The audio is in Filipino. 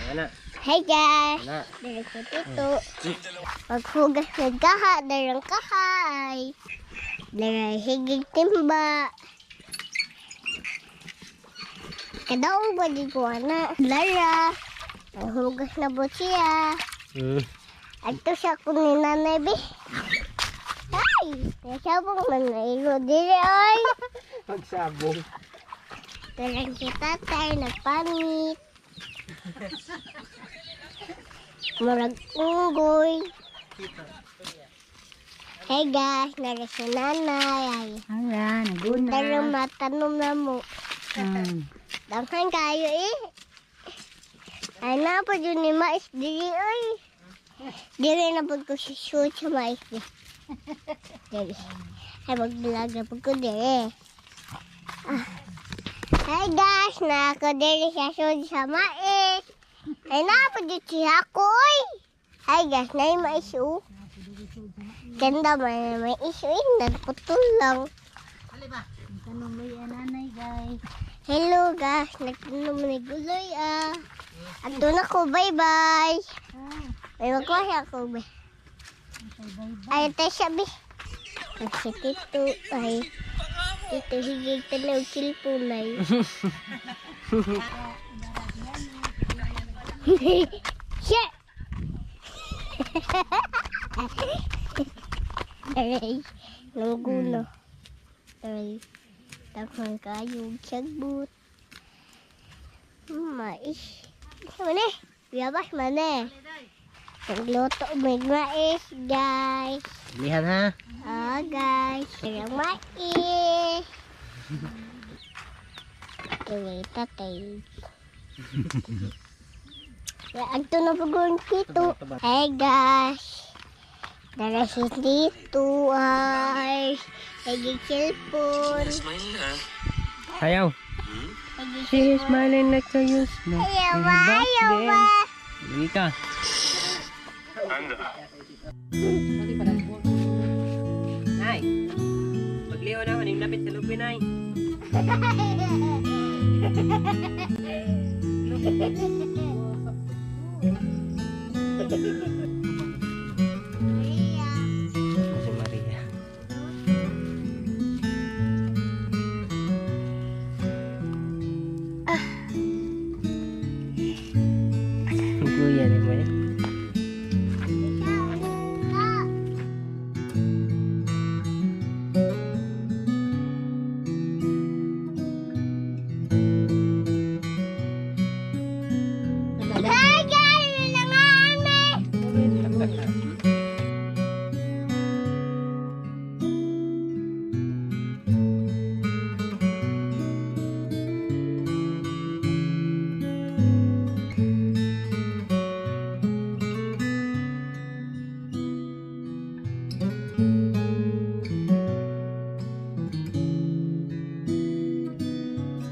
Anak. Hey guys! Anak. Dari ko tito. Maghugas ng kaha, darang kahay. Dari higig timba. Kadaong ba di ko anak? Lara. Maghugas na po siya. Agto siya kung ni nanay be. Ay! Nasabong man na ilo diri ay. Pagsabong. Darang kita tayo nagpanit. Murag unggoy. Hey guys, nara si nanay. Ala, naguna. Darang matanom na mo. Danghan kayo eh. Ay na po yun ni mais diri ay. Diri na po ko si shoot sa mais di. Diri. Ay magbilag na po ko diri. Hey guys, na ako diri sa shoot sa mais. Ay na po dito siya ako oy. Hey guys, na yung mais oh. Ganda may mais eh. Nagputol lang. Tanong may ananay guys. Hello guys, nagtanong ni Guloy ah. Ando na ko, bye-bye. May magkuha ako, be. Ay, tayo siya, be. Ang si Tito, ay. Tito, higig tanaw, silpunay. Siya! Aray, nanggulo. Aray. Takang kayong sagbut. Mais. Mana? Biabas mana? Nagluto may mais, guys. Lihan ha. Ah, guys. Ang mais. Kita tayo. Ang tunog ko dito. Hey, guys. Dara si dito ay. Lagi cellphone. Ayaw. She's smiling like a use. Ayaw ba? Hindi ka. Nay. Pagliho na, maning lapit sa lupin, Nay.